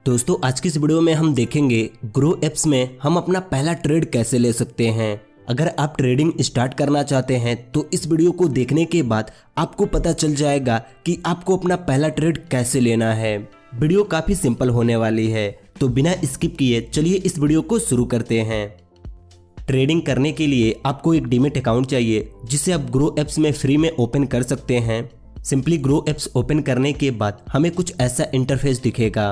दोस्तों आज की इस वीडियो में हम देखेंगे ग्रो एप्स में हम अपना पहला ट्रेड कैसे ले सकते हैं। अगर आप ट्रेडिंग स्टार्ट करना चाहते हैं तो इस वीडियो को देखने के बाद आपको पता चल जाएगा कि आपको अपना पहला ट्रेड कैसे लेना है। वीडियो काफी सिंपल होने वाली है, तो बिना स्किप किए चलिए इस वीडियो को शुरू करते हैं। ट्रेडिंग करने के लिए आपको एक डीमैट अकाउंट चाहिए जिसे आप ग्रो एप्स में फ्री में ओपन कर सकते हैं। सिंपली ग्रो एप्स ओपन करने के बाद हमें कुछ ऐसा इंटरफेस दिखेगा।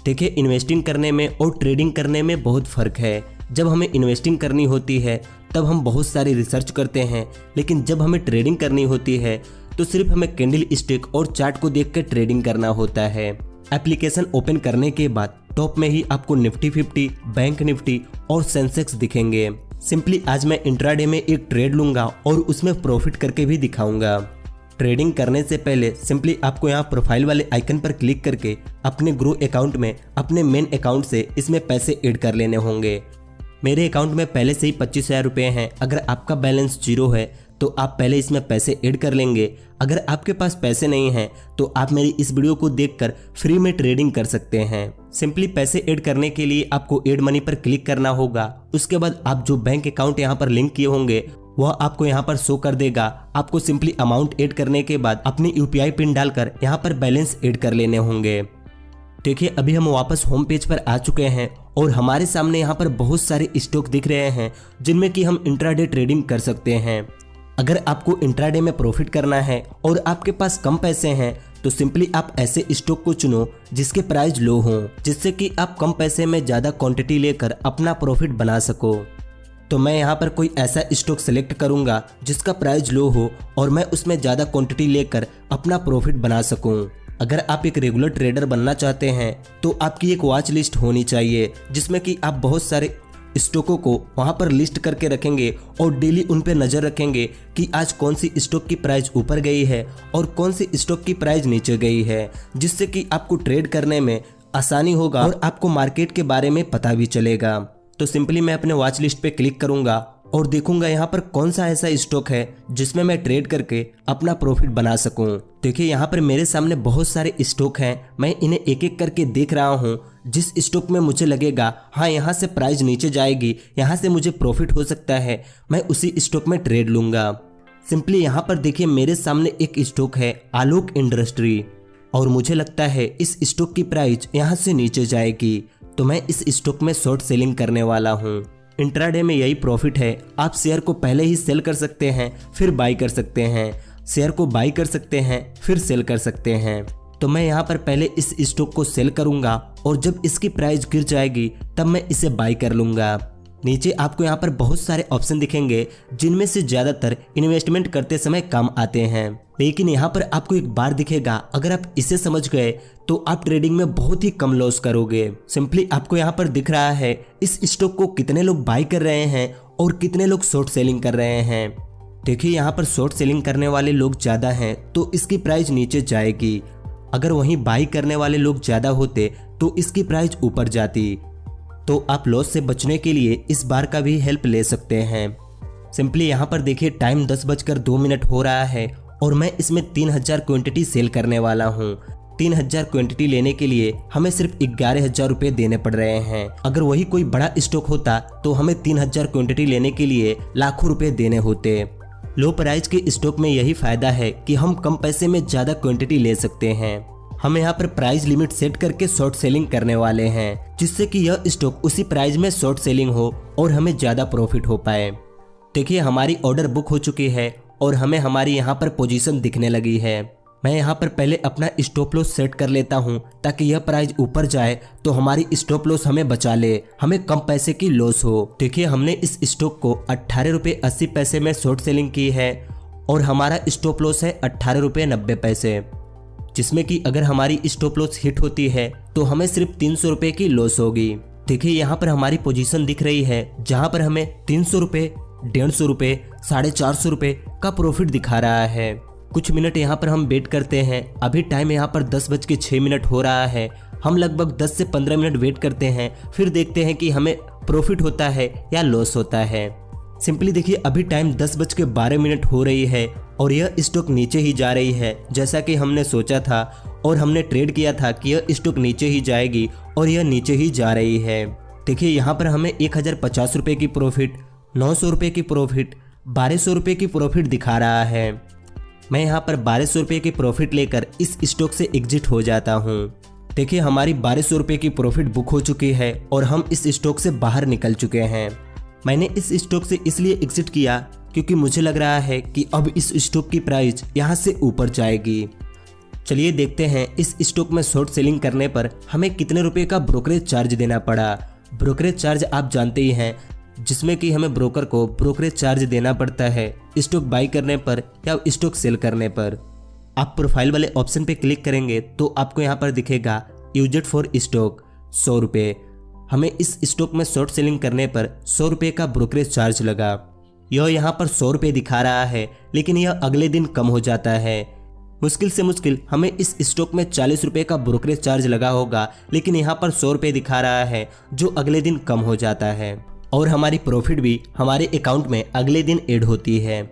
देखिए, इन्वेस्टिंग करने में और ट्रेडिंग करने में बहुत फ़र्क है। जब हमें इन्वेस्टिंग करनी होती है तब हम बहुत सारी रिसर्च करते हैं, लेकिन जब हमें ट्रेडिंग करनी होती है तो सिर्फ हमें कैंडल स्टिक और चार्ट को देखकर ट्रेडिंग करना होता है। एप्लीकेशन ओपन करने के बाद टॉप में ही आपको निफ्टी 50, बैंक निफ्टी और सेंसेक्स दिखेंगे। सिंपली आज मैं इंट्राडे में एक ट्रेड लूंगा और उसमें प्रॉफिट करके भी दिखाऊंगा। ट्रेडिंग करने से पहले सिंपली आपको यहाँ प्रोफाइल वाले आइकन पर क्लिक करके अपने ग्रो अकाउंट में अपने मेन अकाउंट से इसमें पैसे ऐड कर लेने होंगे। मेरे अकाउंट में पहले से ही 25,000 रुपये हैं। अगर आपका बैलेंस 0 है तो आप पहले इसमें पैसे ऐड कर लेंगे। अगर आपके पास पैसे नहीं हैं तो आप मेरी इस वीडियो को देखकर फ्री में ट्रेडिंग कर सकते हैं। सिंपली पैसे ऐड करने के लिए आपको ऐड मनी पर क्लिक करना होगा। उसके बाद आप जो बैंक अकाउंट यहाँ पर लिंक किए होंगे वह आपको यहाँ पर शो कर देगा। आपको सिंपली अमाउंट ऐड करने के बाद अपनी यूपीआई पिन डालकर यहाँ पर बैलेंस ऐड कर लेने होंगे। देखिए, अभी हम वापस होम पेज पर आ चुके हैं और हमारे सामने यहाँ पर बहुत सारे स्टॉक दिख रहे हैं जिनमें कि हम इंट्राडे ट्रेडिंग कर सकते हैं। अगर आपको इंट्राडे में प्रॉफिट करना है और आपके पास कम पैसे हैं तो सिंपली आप ऐसे स्टॉक को चुनो जिसके प्राइस लो हो, जिससे कि आप कम पैसे में ज़्यादा क्वांटिटी लेकर अपना प्रॉफिट बना सको। तो मैं यहाँ पर कोई ऐसा स्टॉक सेलेक्ट करूँगा जिसका प्राइस लो हो और मैं उसमें ज़्यादा क्वांटिटी लेकर अपना प्रॉफिट बना सकूँ। अगर आप एक रेगुलर ट्रेडर बनना चाहते हैं तो आपकी एक वॉच लिस्ट होनी चाहिए जिसमें कि आप बहुत सारे स्टॉकों को वहाँ पर लिस्ट करके रखेंगे और डेली उन पर नज़र रखेंगे कि आज कौन सी स्टॉक की प्राइस ऊपर गई है और कौन सी स्टॉक की प्राइस नीचे गई है, जिससे कि आपको ट्रेड करने में आसानी होगा और आपको मार्केट के बारे में पता भी चलेगा। तो सिंपली मैं अपने वॉच लिस्ट पे क्लिक करूंगा और देखूंगा यहाँ पर कौन सा ऐसा स्टॉक है जिसमें मैं ट्रेड करके अपना प्रॉफिट बना सकूं। देखिए, यहाँ पर मेरे सामने बहुत सारे स्टॉक हैं। मैं इन्हें एक एक करके देख रहा हूँ। जिस स्टॉक में मुझे लगेगा हाँ यहाँ से प्राइस नीचे जाएगी, यहाँ से मुझे प्रॉफिट हो सकता है, मैं उसी स्टॉक में ट्रेड लूंगा। सिंपली यहाँ पर देखिए, मेरे सामने एक स्टॉक है आलोक इंडस्ट्री और मुझे लगता है इस स्टॉक की प्राइस यहाँ से नीचे जाएगी, तो मैं इस स्टॉक में शॉर्ट सेलिंग करने वाला हूँ। इंट्राडे में यही प्रॉफिट है। आप शेयर को पहले ही सेल कर सकते हैं फिर बाई कर सकते हैं, शेयर को बाई कर सकते हैं फिर सेल कर सकते हैं। तो मैं यहाँ पर पहले इस स्टॉक को सेल करूँगा और जब इसकी प्राइस गिर जाएगी तब मैं इसे बाई कर लूँगा। नीचे आपको यहाँ पर बहुत सारे ऑप्शन दिखेंगे जिनमें से ज़्यादातर इन्वेस्टमेंट करते समय काम आते हैं, लेकिन यहाँ पर आपको एक बार दिखेगा। अगर आप इसे समझ गए तो आप ट्रेडिंग में बहुत ही कम लॉस करोगे। सिंपली आपको यहाँ पर दिख रहा है इस स्टॉक को कितने लोग बाई कर रहे हैं और कितने लोग शॉर्ट सेलिंग कर रहे हैं। देखिए, यहाँ पर शॉर्ट सेलिंग करने वाले लोग ज़्यादा हैं तो इसकी प्राइस नीचे जाएगी। अगर वहीं बाई करने वाले लोग ज़्यादा होते तो इसकी प्राइस ऊपर जाती। तो आप लॉस से बचने के लिए इस बार का भी हेल्प ले सकते हैं। सिंपली यहाँ पर देखिए, टाइम 10:02 हो रहा है और मैं इसमें 3000 क्वांटिटी सेल करने वाला हूँ। 3000 क्वांटिटी लेने के लिए हमें सिर्फ 11,000 रुपये देने पड़ रहे हैं। अगर वही कोई बड़ा स्टॉक होता तो हमें 3000 क्वांटिटी लेने के लिए लाखों रुपए देने होते। लो प्राइस के स्टॉक में यही फायदा है कि हम कम पैसे में ज़्यादा क्वांटिटी ले सकते हैं। हम यहाँ पर प्राइस लिमिट सेट करके शॉर्ट सेलिंग करने वाले हैं, जिससे कि यह स्टॉक उसी प्राइस में शॉर्ट सेलिंग हो और हमें ज़्यादा प्रॉफिट हो पाए। देखिए, हमारी ऑर्डर बुक हो चुकी है और हमें हमारी यहाँ पर पोजीशन दिखने लगी है। मैं यहाँ पर पहले अपना स्टॉप लॉस सेट कर लेता हूँ ताकि यह प्राइस ऊपर जाए तो हमारी स्टॉप लॉस हमें बचा ले, हमें कम पैसे की लॉस हो। देखिए, हमने इस स्टॉक को 18.80 में शॉर्ट सेलिंग की है और हमारा स्टॉप लॉस है 18.90, जिसमें कि अगर हमारी स्टॉप लॉस हिट होती है तो हमें सिर्फ 300 रुपये की लॉस होगी। देखिए, यहाँ पर हमारी पोजीशन दिख रही है जहाँ पर हमें 300 रुपये, 150 रुपये, 450 रुपये का प्रॉफिट दिखा रहा है। कुछ मिनट यहाँ पर हम वेट करते हैं। अभी टाइम यहाँ पर 10:06 हो रहा है। हम लगभग 10 से 15 मिनट वेट करते हैं, फिर देखते हैं कि हमें प्रॉफिट होता है या लॉस होता है। सिंपली देखिए अभी टाइम 10:12 हो रही है और यह स्टॉक नीचे ही जा रही है, जैसा कि हमने सोचा था और हमने ट्रेड किया था कि यह स्टॉक नीचे ही जाएगी और यह नीचे ही जा रही है। देखिए यहाँ पर हमें 1050 रुपये की प्रॉफिट, 900 रुपये की प्रॉफिट, 1200 रुपये की प्रॉफिट दिखा रहा है। मैं यहाँ पर 1200 रुपये की प्रॉफिट लेकर इस स्टॉक से एग्जिट हो जाता हूँ। देखिए हमारी 1200 रुपये की प्रॉफिट बुक हो चुकी है और हम इस स्टॉक से बाहर निकल चुके हैं। मैंने इस स्टॉक से इसलिए एग्जिट किया क्योंकि मुझे लग रहा है कि अब इस स्टॉक की प्राइस यहाँ से ऊपर जाएगी। चलिए देखते हैं इस स्टॉक में शॉर्ट सेलिंग करने पर हमें कितने रुपए का ब्रोकरेज चार्ज देना पड़ा। ब्रोकरेज चार्ज आप जानते ही हैं, जिसमें कि हमें ब्रोकर को ब्रोकरेज चार्ज देना पड़ता है स्टॉक बाई करने पर या स्टॉक सेल करने पर। आप प्रोफाइल वाले ऑप्शन पे क्लिक करेंगे तो आपको यहाँ पर दिखेगा यूज्ड फॉर स्टॉक 100 रुपये। हमें इस स्टॉक में शॉर्ट सेलिंग करने पर 100 रुपये का ब्रोकरेज चार्ज लगा। यह यहाँ पर 100 रुपये दिखा रहा है, लेकिन यह अगले दिन कम हो जाता है। मुश्किल से मुश्किल हमें इस स्टॉक में 40 रुपये का ब्रोकरेज चार्ज लगा होगा, लेकिन यहाँ पर 100 रुपये दिखा रहा है, जो अगले दिन कम हो जाता है और हमारी प्रॉफिट भी हमारे अकाउंट में अगले दिन ऐड होती है।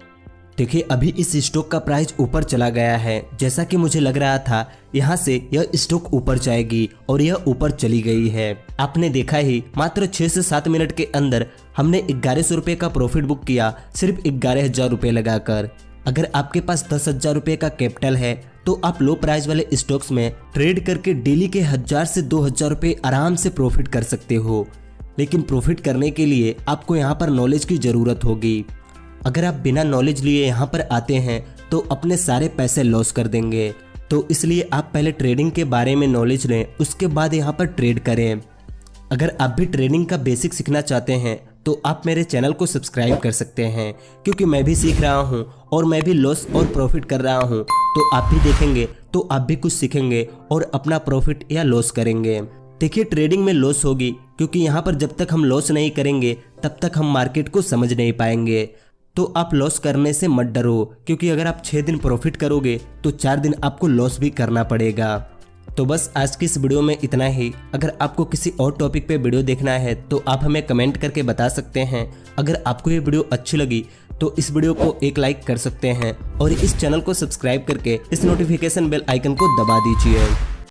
देखिए अभी इस स्टॉक का प्राइस ऊपर चला गया है, जैसा कि मुझे लग रहा था यहाँ से यह स्टॉक ऊपर जाएगी और यह ऊपर चली गई है। आपने देखा ही मात्र 6 से 7 मिनट के अंदर हमने 1100 रुपये का प्रॉफिट बुक किया, सिर्फ 11,000 रुपये लगाकर। अगर आपके पास 10,000 रुपये का कैपिटल है तो आप लो प्राइस वाले स्टॉक्स में ट्रेड करके डेली के 1000 से 2000 रुपये आराम से प्रॉफिट कर सकते हो। लेकिन प्रॉफिट करने के लिए आपको यहाँ पर नॉलेज की ज़रूरत होगी। अगर आप बिना नॉलेज लिए यहाँ पर आते हैं तो अपने सारे पैसे लॉस कर देंगे। तो इसलिए आप पहले ट्रेडिंग के बारे में नॉलेज लें, उसके बाद यहाँ पर ट्रेड करें। अगर आप भी ट्रेडिंग का बेसिक सीखना चाहते हैं तो आप मेरे चैनल को सब्सक्राइब कर सकते हैं, क्योंकि मैं भी सीख रहा हूँ और मैं भी लॉस और प्रॉफिट कर रहा हूँ। तो आप भी देखेंगे तो आप भी कुछ सीखेंगे और अपना प्रॉफिट या लॉस करेंगे। देखिए ट्रेडिंग में लॉस होगी, क्योंकि यहाँ पर जब तक हम लॉस नहीं करेंगे तब तक हम मार्केट को समझ नहीं पाएंगे। तो आप लॉस करने से मत डरो, क्योंकि अगर आप 6 दिन प्रॉफिट करोगे तो 4 दिन आपको लॉस भी करना पड़ेगा। तो बस आज की इस वीडियो में इतना ही। अगर आपको किसी और टॉपिक पे वीडियो देखना है तो आप हमें कमेंट करके बता सकते हैं। अगर आपको ये वीडियो अच्छी लगी तो इस वीडियो को एक लाइक कर सकते हैं और इस चैनल को सब्सक्राइब करके इस नोटिफिकेशन बेल आइकन को दबा दीजिए।